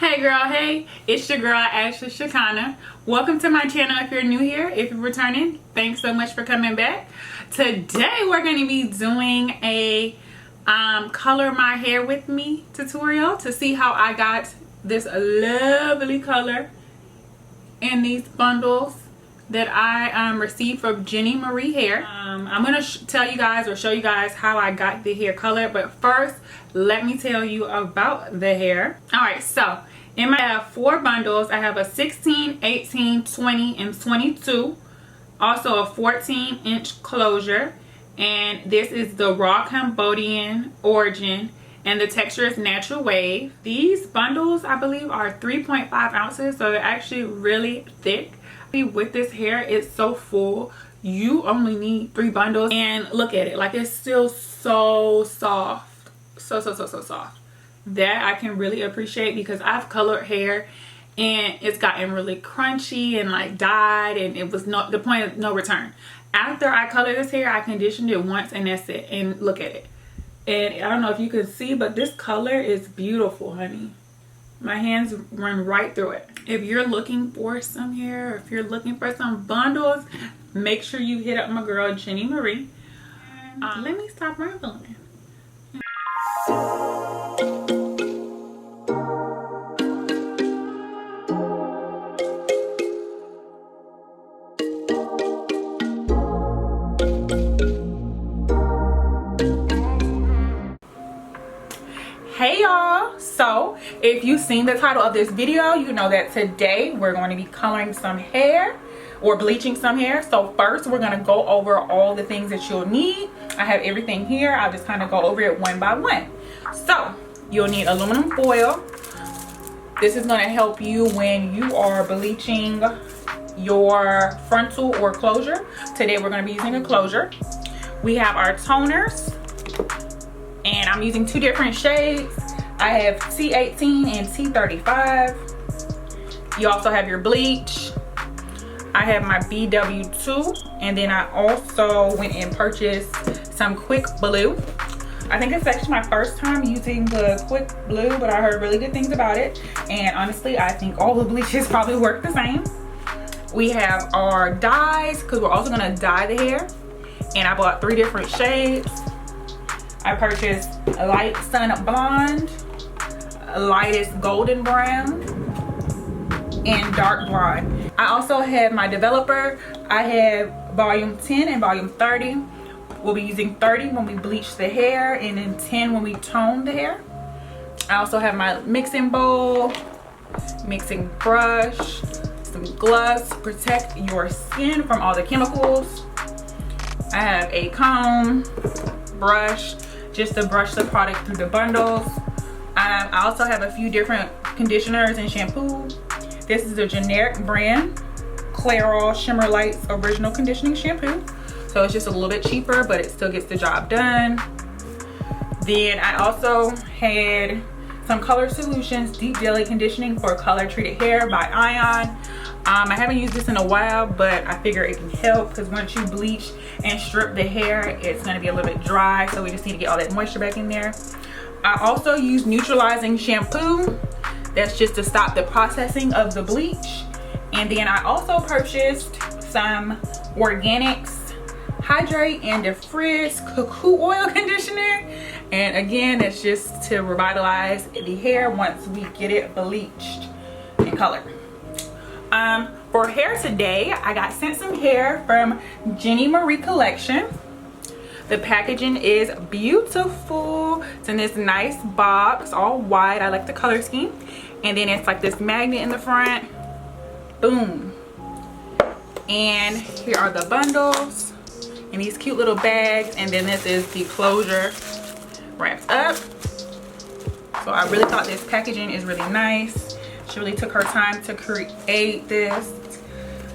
Hey girl, hey, it's your girl Ashley Shakana. Welcome to my channel if you're new here. If you're returning, thanks so much for coming back. Today we're going to be doing a color my hair with me tutorial to see how I got this lovely color in these bundles that I received from Jennie Marie Hair. I'm going to tell you guys or show you guys how I got the hair color, but first let me tell you about the hair. Alright, so I have 4 bundles. I have a 16, 18, 20, and 22. Also a 14-inch closure. And this is the raw Cambodian origin. And the texture is natural wave. These bundles, I believe, are 3.5 ounces. So they're actually really thick. With this hair, it's so full. You only need 3 bundles. And look at it. Like, it's still so soft. So soft. That I can really appreciate because I've colored hair and it's gotten really crunchy and like dyed, and it was not the point of no return. After I colored this hair, I conditioned it once and that's it. And look at it. And I don't know if you can see, but this color is beautiful, honey. My hands run right through it. If you're looking for some hair, or if you're looking for some bundles, make sure you hit up my girl Jennie Marie. Let me stop rambling. Hey y'all, so if you've seen the title of this video, you know that today we're going to be coloring some hair or bleaching some hair. So first we're going to go over all the things that you'll need. I have everything here. I'll just kind of go over it one by one. So you'll need aluminum foil. This is going to help you when you are bleaching your frontal or closure. Today we're going to be using a closure. We have our toners. And I'm using 2 different shades. I have T18 and T35. You also have your bleach. I have my BW2. And then I also went and purchased some quick blue. I think it's actually my first time using the quick blue, but I heard really good things about it. And honestly, I think all the bleaches probably work the same. We have our dyes, because we're also going to dye the hair. And I bought 3 different shades. I purchased a light sun blonde, lightest golden brown, and dark blonde. I also have my developer. I have volume 10 and volume 30. We'll be using 30 when we bleach the hair and then 10 when we tone the hair. I also have my mixing bowl, mixing brush, some gloves to protect your skin from all the chemicals. I have a comb, brush, just to brush the product through the bundles. I also have a few different conditioners and shampoo. This is a generic brand, Clairol Shimmer Lights Original Conditioning Shampoo. So it's just a little bit cheaper, but it still gets the job done. Then I also had some Color Solutions Deep Jelly Conditioning for Color Treated Hair by Ion. I haven't used this in a while, but I figure it can help because once you bleach and strip the hair, it's going to be a little bit dry, so we just need to get all that moisture back in there. I also use neutralizing shampoo. That's just to stop the processing of the bleach. And then I also purchased some Organics Hydrate and Defrizz Cuckoo Oil Conditioner. And again, it's just to revitalize the hair once we get it bleached and colored. For hair today, I got sent some hair from Jennie Marie Collection. The packaging is beautiful. It's in this nice box, all white. I like the color scheme. And then it's like this magnet in the front. Boom. And here are the bundles in these cute little bags. And then this is the closure wrapped up. So I really thought this packaging is really nice. She really took her time to create this.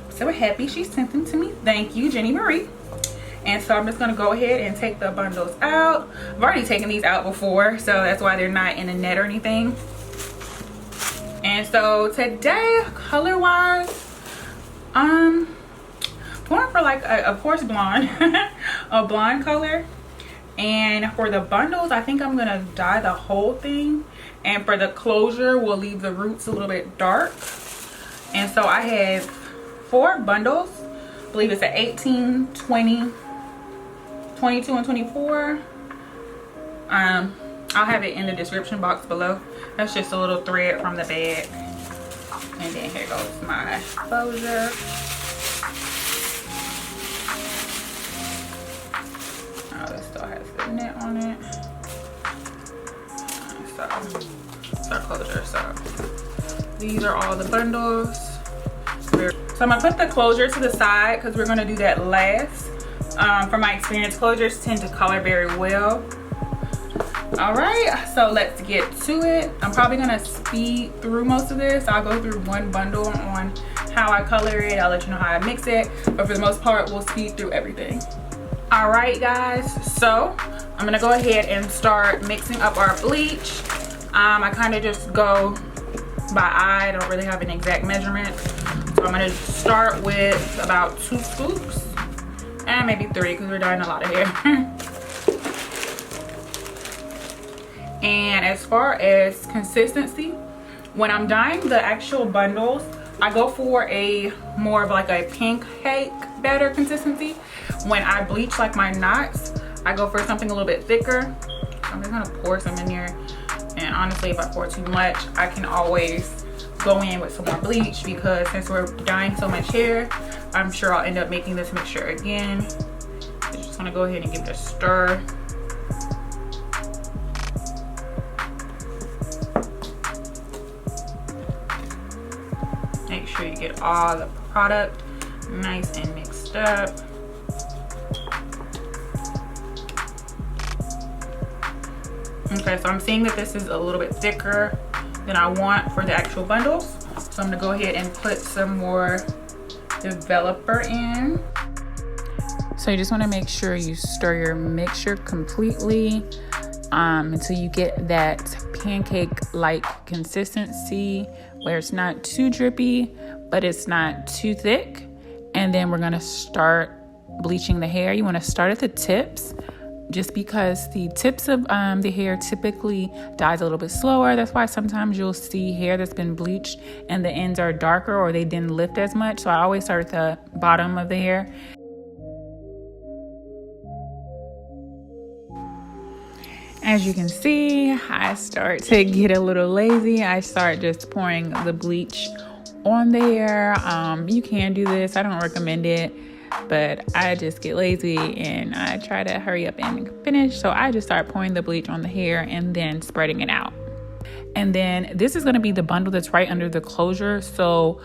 So we're happy she sent them to me. Thank you, Jennie Marie. And so I'm just going to go ahead and take the bundles out. I've already taken these out before, so that's why they're not in a net or anything. And so today, color wise, going for like of course blonde, a blonde color. And for the bundles, I think I'm gonna dye the whole thing And for the closure, we'll leave the roots a little bit dark. And so I have 4 bundles. I believe it's a 18, 20, 22, and 24. I'll have it in the description box below. That's just a little thread from the bag. And then here goes my closure. Oh, this still has the knit on it. So closure. So these are all the bundles. So I'm gonna put the closure to the side because we're gonna do that last. From my experience, closures tend to color very well. All right, so let's get to it. I'm probably gonna speed through most of this. I'll go through one bundle on how I color it. I'll let you know how I mix it, but for the most part, we'll speed through everything. All right, guys, so I'm gonna go ahead and start mixing up our bleach. I kind of just go by eye. I don't really have an exact measurement. So I'm gonna start with about 2 scoops, and maybe 3 because we're dyeing a lot of hair. And as far as consistency, when I'm dyeing the actual bundles, I go for a more of like a pancake batter consistency. When I bleach like my knots, I go for something a little bit thicker. I'm just gonna pour some in here. And honestly, if I pour too much, I can always go in with some more bleach, because since we're dyeing so much hair, I'm sure I'll end up making this mixture again. I just wanna go ahead and give it a stir. Make sure you get all the product nice and mixed up. Okay, so I'm seeing that this is a little bit thicker than I want for the actual bundles. So I'm gonna go ahead and put some more developer in. So you just wanna make sure you stir your mixture completely until you get that pancake-like consistency where it's not too drippy, but it's not too thick. And then we're gonna start bleaching the hair. You wanna start at the tips, just because the tips of the hair typically dyes a little bit slower. That's why sometimes you'll see hair that's been bleached and the ends are darker or they didn't lift as much. So I always start at the bottom of the hair. As you can see, I start to get a little lazy. I start just pouring the bleach on the hair. You can do this. I don't recommend it, but I just get lazy and I try to hurry up and finish. So I just start pouring the bleach on the hair and then spreading it out. And then this is going to be the bundle that's right under the closure. So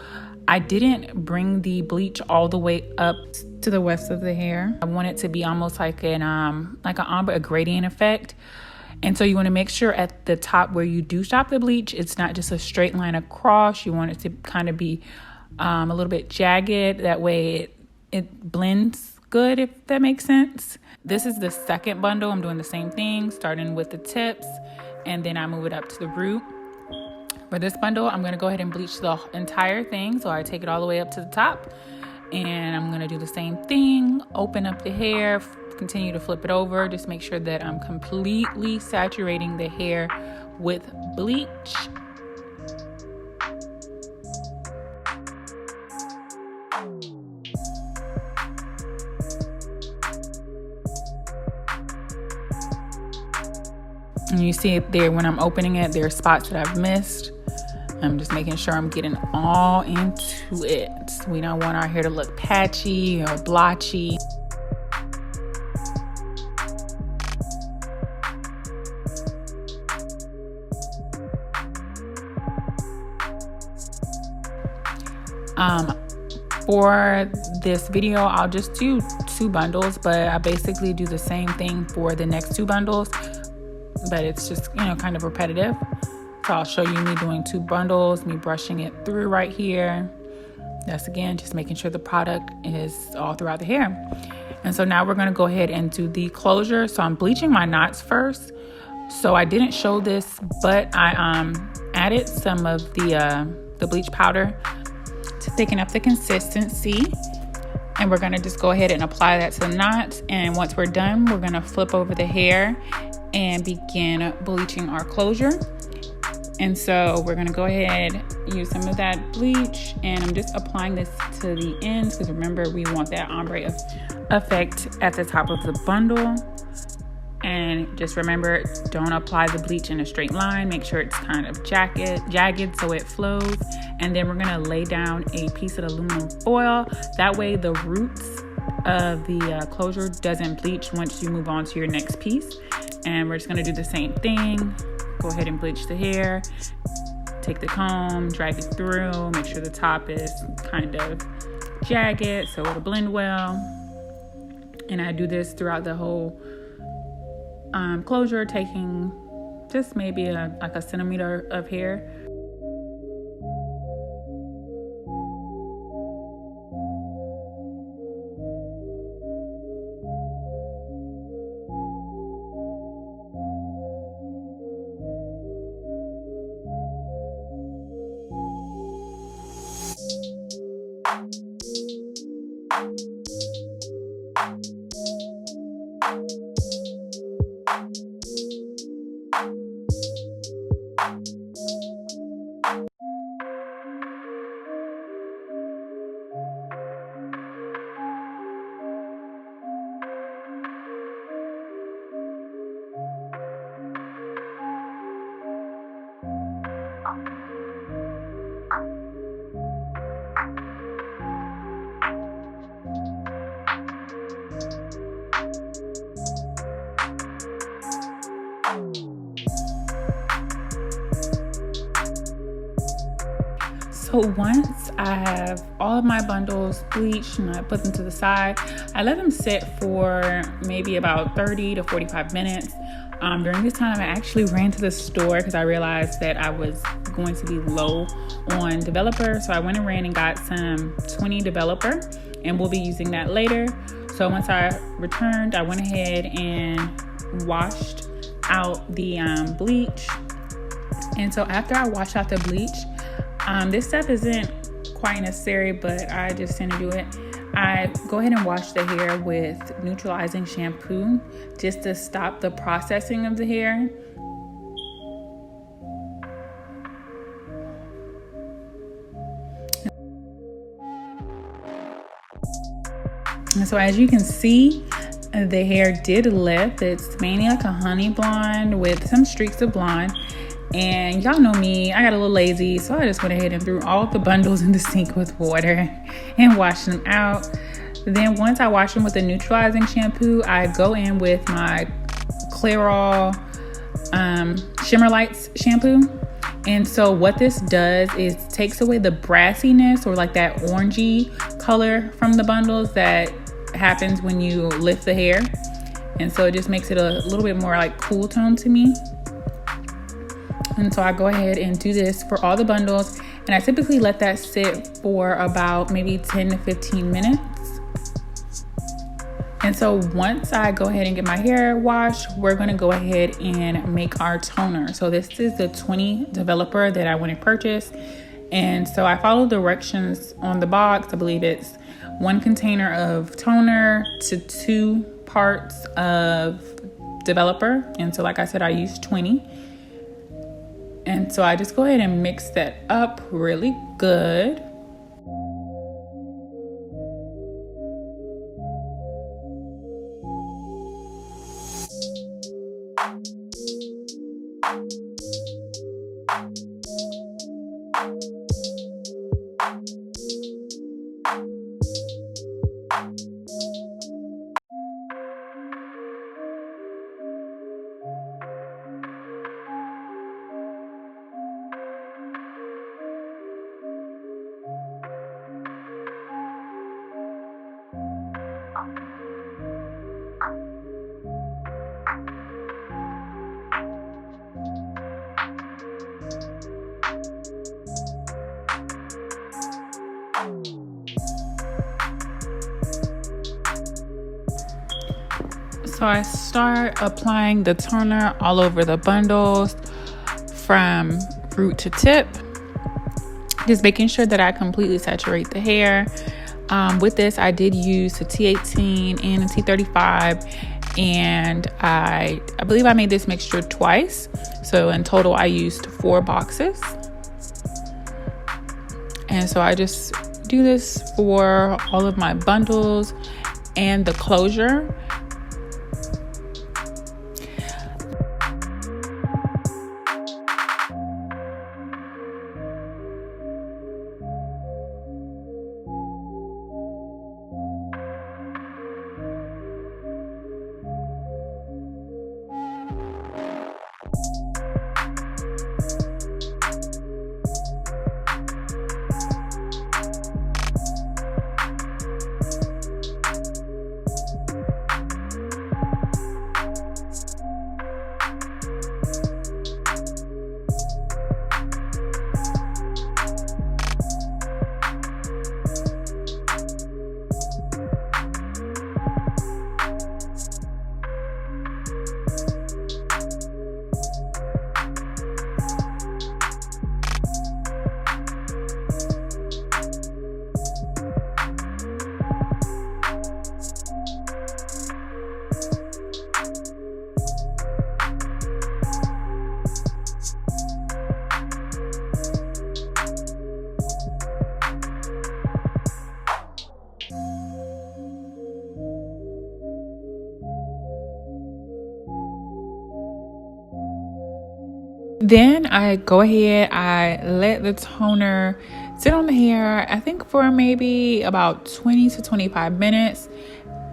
I didn't bring the bleach all the way up to the west of the hair. I want it to be almost like an ombre, a gradient effect. And so you want to make sure at the top where you do stop the bleach, it's not just a straight line across. You want it to kind of be a little bit jagged. That way it blends good, if that makes sense. This is the second bundle. I'm doing the same thing, starting with the tips, and then I move it up to the root. For this bundle, I'm going to go ahead and bleach the entire thing. So I take it all the way up to the top, and I'm going to do the same thing. Open up the hair, continue to flip it over. Just make sure that I'm completely saturating the hair with bleach. And you see it there when I'm opening it, there are spots that I've missed. I'm just making sure I'm getting all into it. We don't want our hair to look patchy or blotchy. For this video, I'll just do 2 bundles, but I basically do the same thing for the next 2 bundles, but it's just, kind of repetitive. So I'll show you me doing 2 bundles, me brushing it through right here. That's again, just making sure the product is all throughout the hair. And so now we're gonna go ahead and do the closure. So I'm bleaching my knots first. So I didn't show this, but I added some of the bleach powder to thicken up the consistency. And we're gonna just go ahead and apply that to the knots. And once we're done, we're gonna flip over the hair and begin bleaching our closure. And so we're gonna go ahead, use some of that bleach, and I'm just applying this to the ends because remember, we want that ombre effect at the top of the bundle. And just remember, don't apply the bleach in a straight line. Make sure it's kind of jagged so it flows. And then we're gonna lay down a piece of aluminum foil. That way the roots of the closure doesn't bleach once you move on to your next piece. And we're just gonna do the same thing. Go ahead and bleach the hair. Take the comb, drag it through, make sure the top is kind of jagged so it'll blend well. And I do this throughout the whole closure, taking just maybe like a centimeter of hair. So once I have all of my bundles bleached and I put them to the side, I let them sit for maybe about 30 to 45 minutes. During this time, I actually ran to the store because I realized that I was going to be low on developer. So I went and ran and got some 20 developer, and we'll be using that later. So once I returned, I went ahead and washed out the bleach. And so after I washed out the bleach, this step isn't quite necessary, but I just tend to do it. I go ahead and wash the hair with neutralizing shampoo just to stop the processing of the hair. And so as you can see, the hair did lift. It's mainly like a honey blonde with some streaks of blonde. And y'all know me, I got a little lazy, so I just went ahead and threw all the bundles in the sink with water and washed them out. Then once I wash them with the neutralizing shampoo, I go in with my Clairol Shimmer Lights shampoo. And so what this does is takes away the brassiness or like that orangey color from the bundles that happens when you lift the hair. And so it just makes it a little bit more like cool tone to me. And so I go ahead and do this for all the bundles, and I typically let that sit for about maybe 10 to 15 minutes. And so once I go ahead and get my hair washed, we're going to go ahead and make our toner. So this is the 20 developer that I went and purchased. And so I follow directions on the box. I believe it's 1 container of toner to 2 parts of developer. And so like I said, I used 20. And so I just go ahead and mix that up really good. So I start applying the toner all over the bundles from root to tip, just making sure that I completely saturate the hair. With this, I did use a T18 and a T35, and I believe I made this mixture twice. So in total I used 4 boxes. And so I just do this for all of my bundles and the closure. Then I go ahead, I let the toner sit on the hair, I think for maybe about 20 to 25 minutes.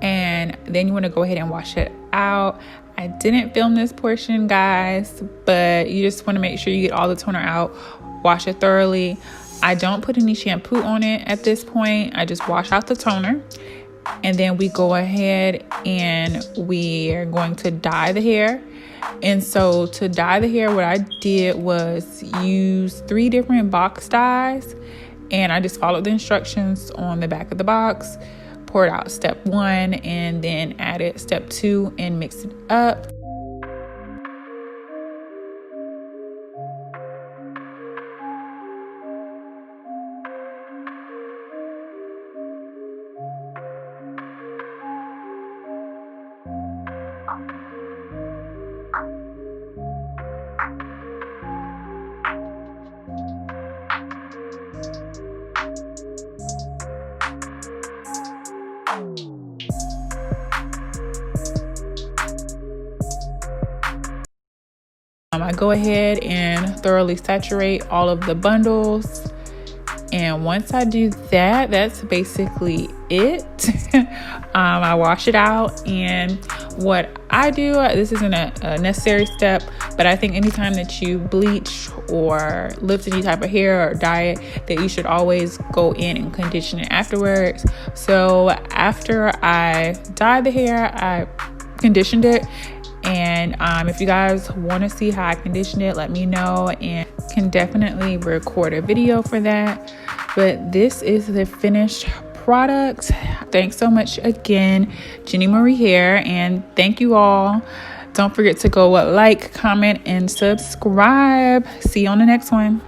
And then you want to go ahead and wash it out. I didn't film this portion, guys, but you just want to make sure you get all the toner out, wash it thoroughly. I don't put any shampoo on it at this point. I just wash out the toner. And then we go ahead and we are going to dye the hair. And so to dye the hair, what I did was use 3 different box dyes, and I just followed the instructions on the back of the box, poured out step 1, and then added step 2 and mixed it up. I go ahead and thoroughly saturate all of the bundles. And once I do that, that's basically it. I wash it out, and what I do, this isn't a necessary step, but I think anytime that you bleach or lift any type of hair or dye it, that you should always go in and condition it afterwards. So after I dyed the hair, I conditioned it. And if you guys want to see how I condition it, let me know, and can definitely record a video for that. But this is the finished product. Thanks so much again, Jennie Marie Hair, and thank you all. Don't forget to go like, comment, and subscribe. See you on the next one.